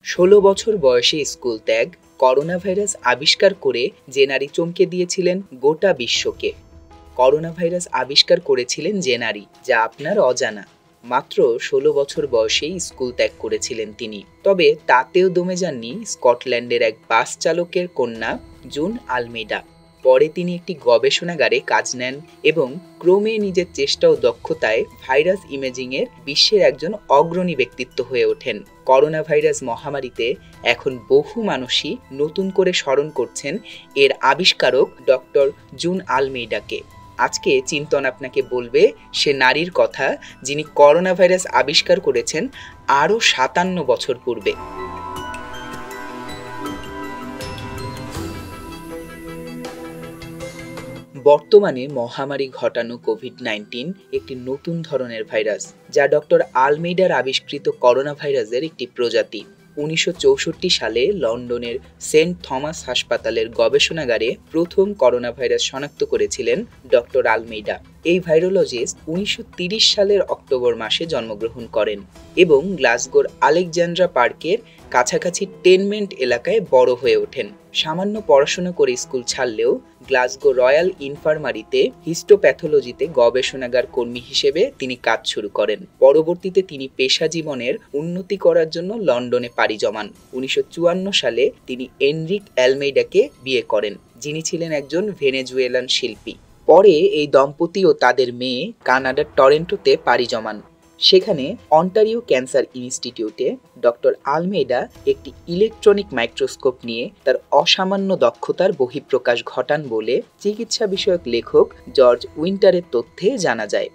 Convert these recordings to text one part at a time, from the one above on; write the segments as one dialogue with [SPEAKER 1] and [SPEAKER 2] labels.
[SPEAKER 1] ১৬ বছর বয়সে স্কুল ত্যাগ, করোনা ভাইরাস আবিষ্কার করে যে নারী চমকে দিয়েছিলেন গোটা বিশ্বকে। করোনা ভাইরাস আবিষ্কার করেছিলেন যে নারী, যা আপনার অজানা। মাত্র ১৬ বছর বয়সেই স্কুল ত্যাগ করেছিলেন তিনি। তবে তাতেও দমে যাননি স্কটল্যান্ডের এক বাস চালকের কন্যা জুন আলমেইডা। পরে তিনি একটি গবেষণাগারে কাজ নেন এবং ক্রমে নিজের চেষ্টা ও দক্ষতায় ভাইরাস ইমেজিংয়ের বিশ্বের একজন অগ্রণী ব্যক্তিত্ব হয়ে ওঠেন। করোনা ভাইরাস মহামারীতে এখন বহু মানুষই নতুন করে স্মরণ করছেন এর আবিষ্কারক ডক্টর জুন আলমেইডাকে। আজকে চিন্তন আপনাকে বলবে সে নারীর কথা, যিনি করোনা ভাইরাস আবিষ্কার করেছেন আরও ৫৭ বছর পূর্বে। বর্তমানে মহামারী ঘটানো কোভিড-১৯ একটি নতুন ধরনের ভাইরাস, যা ডক্টর আলমেইডার আবিষ্কৃত করোনা ভাইরাসের একটি প্রজাতি। ১৯৬৪ সালে লন্ডনের সেন্ট থমাস হাসপাতালের গবেষণাগারে প্রথম করোনা ভাইরাস শনাক্ত করেছিলেন ডক্টর আলমেইডা। এই ভাইরোলজিস্ট ১৯৩০ সালের অক্টোবর মাসে জন্মগ্রহণ করেন এবং গ্লাসগোর আলেকজান্দ্রা পার্কের কাছাকাছি টেনমেন্ট এলাকায় বড় হয়ে ওঠেন। সামান্য পড়াশোনা করে স্কুল ছাড়লেও গ্লাসগো রয়্যাল ইনফার্মারিতে হিস্টোপ্যাথোলজিতে গবেষণাগার কর্মী হিসেবে তিনি কাজ শুরু করেন। পরবর্তীতে তিনি পেশা জীবনের উন্নতি করার জন্য লন্ডনে পাড়ি জমান। ১৯৫৪ সালে তিনি এনরিক অ্যালমেইডাকে বিয়ে করেন, যিনি ছিলেন একজন ভেনেজুয়েলান শিল্পী। পরে এই দম্পতি ও তাদের মেয়ে কানাডার টরেন্টোতে পাড়ি জমান। সেখানে অন্টারিও ক্যান্সার ইনস্টিটিউটে ডক্টর আলমেইডা একটি ইলেকট্রনিক মাইক্রোস্কোপ নিয়ে তার অসামান্য দক্ষতার বহিঃপ্রকাশ ঘটান বলে চিকিৎসা বিষয়ক লেখক জর্জ উইন্টারের তথ্যে জানা যায়।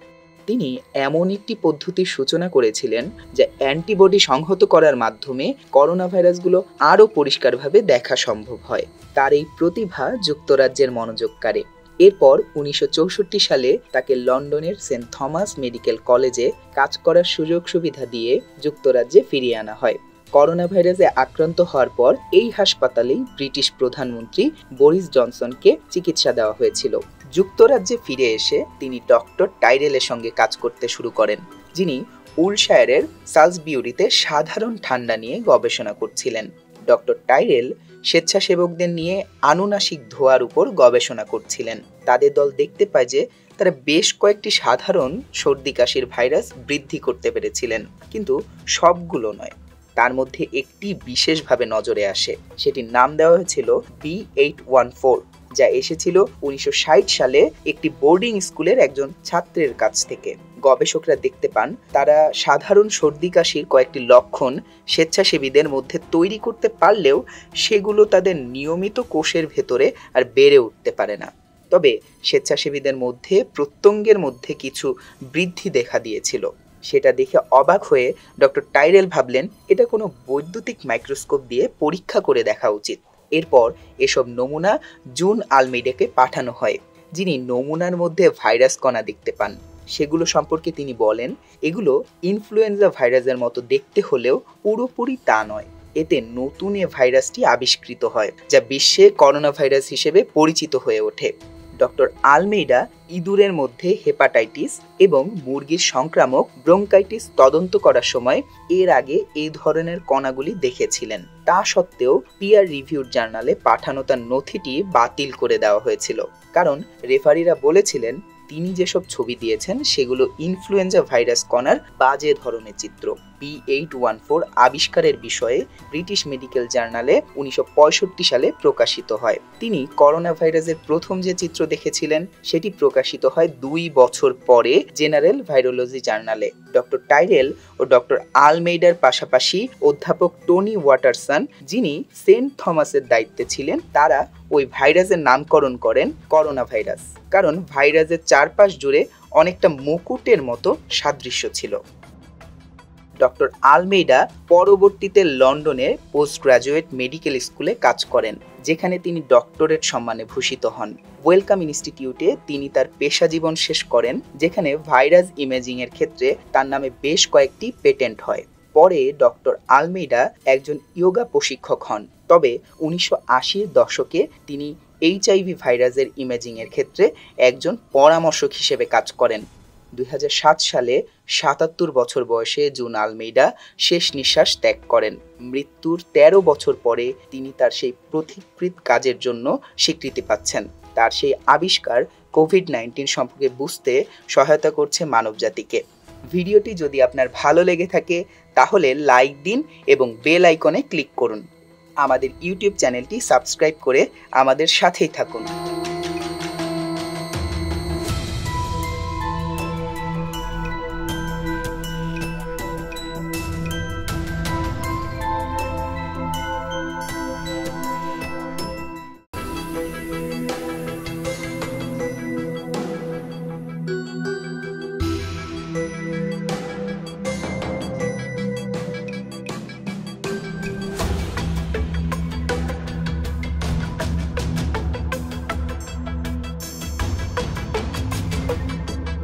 [SPEAKER 1] তিনি এমন একটি পদ্ধতির সূচনা করেছিলেন যা অ্যান্টিবডি সংহত করার মাধ্যমে করোনা ভাইরাসগুলো আরও পরিষ্কারভাবে দেখা সম্ভব হয়। তার এই প্রতিভা যুক্তরাজ্যের মনোযোগ কাড়ে। এরপর ১৯৬৪ সালে তাকে লন্ডনের সেন্ট থমাস মেডিকেল কলেজে কাজ করার সুযোগ সুবিধা দিয়ে যুক্তরাজ্যে ফিরিয়ে আনা হয়। করোনা ভাইরাসে আক্রান্ত হওয়ার পর এই হাসপাতালেই ব্রিটিশ প্রধানমন্ত্রী বরিস জনসনকে চিকিৎসা দেওয়া হয়েছিল। যুক্তরাজ্যে ফিরে এসে তিনি ডক্টর টাইরেলের সঙ্গে কাজ করতে শুরু করেন, যিনি উলশায়ারের সালসবিউরিতে সাধারণ ঠান্ডা নিয়ে গবেষণা করছিলেন। ডক্টর টাইরেল স্বেচ্ছাসেবকদের নিয়ে আনুনাসিক ধোঁয়ার উপর গবেষণা করছিলেন। তাদের দল দেখতে পায় যে তারা বেশ কয়েকটি সাধারণ সর্দি কাশির ভাইরাস বৃদ্ধি করতে পেরেছিলেন, কিন্তু সবগুলো নয়। তার মধ্যে একটি বিশেষভাবে নজরে আসে, সেটির নাম দেওয়া হয়েছিল B814, যা এসেছিল ১৯৬০ সালে একটি বোর্ডিং স্কুলের একজন ছাত্রের কাছ থেকে। গবেষকরা দেখতে পান তারা সাধারণ সর্দি কাশির কয়েকটি লক্ষণ স্বেচ্ছাসেবীদের মধ্যে তৈরি করতে পারলেও সেগুলো তাদের নিয়মিত কোষের ভেতরে আর বেড়ে উঠতে পারে না। তবে স্বেচ্ছাসেবীদের মধ্যে প্রত্যঙ্গের মধ্যে কিছু বৃদ্ধি দেখা দিয়েছিল। সেটা দেখে অবাক হয়ে ডক্টর টাইরেল ভাবলেন এটা কোনো বৈদ্যুতিক মাইক্রোস্কোপ দিয়ে পরীক্ষা করে দেখা উচিত। এরপর এসব নমুনা জুন আলমেইডাকে পাঠানো হয়, যিনি নমুনার মধ্যে ভাইরাস কণা দেখতে পান। সেগুলো সম্পর্কে তিনি বলেন, এগুলো ইনফ্লুয়েঞ্জা ভাইরাসের মতো দেখতে হলেও পুরোপুরি তা নয়। এতে নতুন এ ভাইরাসটি আবিষ্কৃত হয়, যা বিশ্বে করোনা ভাইরাস হিসেবে পরিচিত হয়ে ওঠে। ডক্টর আলমেইডা ইঁদুরের মধ্যে হেপাটাইটিস এবং মুরগির সংক্রামক ব্রঙ্কাইটিস তদন্ত করার সময় এর আগে এই ধরনের কণাগুলি দেখেছিলেন। তা সত্ত্বেও পিয়ার রিভিউড জার্নালে পাঠানো তার নথিটি বাতিল করে দেওয়া হয়েছিল, কারণ রেফারিরা বলেছিলেন তিনি যেসব ছবি দিয়েছেন সেগুলো ইনফ্লুয়েঞ্জা ভাইরাস কণার বাজে ধরনের চিত্র। B814 আবিষ্কারের বিষয়ে ব্রিটিশ মেডিকেল জার্নালে ১৯৬৫ সালে প্রকাশিত হয়। তিনি করোনা ভাইরাসের প্রথম যে চিত্র দেখেছিলেন সেটি প্রকাশিত হয় ২ বছর পরে জেনারেল ভাইরোলজি জার্নালে। ডক্টর টাইরেল ও ডক্টর আলমেইডার পাশাপাশি অধ্যাপক টনি ওয়াটারসন, যিনি সেন্ট থমাসের দায়িত্বে ছিলেন, তারা ওই ভাইরাসের নামকরণ করেন করোনা ভাইরাস, কারণ ভাইরাসের চারপাশ জুড়ে অনেকটা মুকুটের মতো সাদৃশ্য ছিল। ডক্টর আলমেইডা পরবর্তীতে লন্ডনে পোস্ট গ্রাজুয়েট মেডিকেল স্কুলে কাজ করেন, যেখানে তিনি ডক্টরেট সম্মানে ভূষিত হন। ওয়েলকাম ইনস্টিটিউটে তিনি তার পেশা জীবন শেষ করেন, যেখানে ভাইরাস ইমেজিং এর ক্ষেত্রে তার নামে বেশ কয়েকটি পেটেন্ট হয়। পরে ডক্টর আলমেইডা একজন ইয়োগা প্রশিক্ষক হন, তবে ১৯৮০-এর দশকে তিনি HIV ভাইরাসের ইমেজিং এর ক্ষেত্রে একজন পরামর্শক হিসেবে কাজ করেন। ২০০৭ সালে ৭৭ বছর বয়সে জুন আলমেইডা শেষ নিঃশ্বাস ত্যাগ করেন। মৃত্যুর ১৩ বছর পরে তিনি তার সেই পথিকৃৎ কাজের জন্য স্বীকৃতি পাচ্ছেন। তার সেই আবিষ্কার কোভিড-19 সম্পর্কে বুঝতে সহায়তা করছে মানবজাতিকে। ভিডিওটি যদি আপনার ভালো লেগে থাকে তাহলে লাইক দিন এবং বেল আইকনে ক্লিক করুন। আমাদের ইউটিউব চ্যানেলটি সাবস্ক্রাইব করে আমাদের সাথেই থাকুন।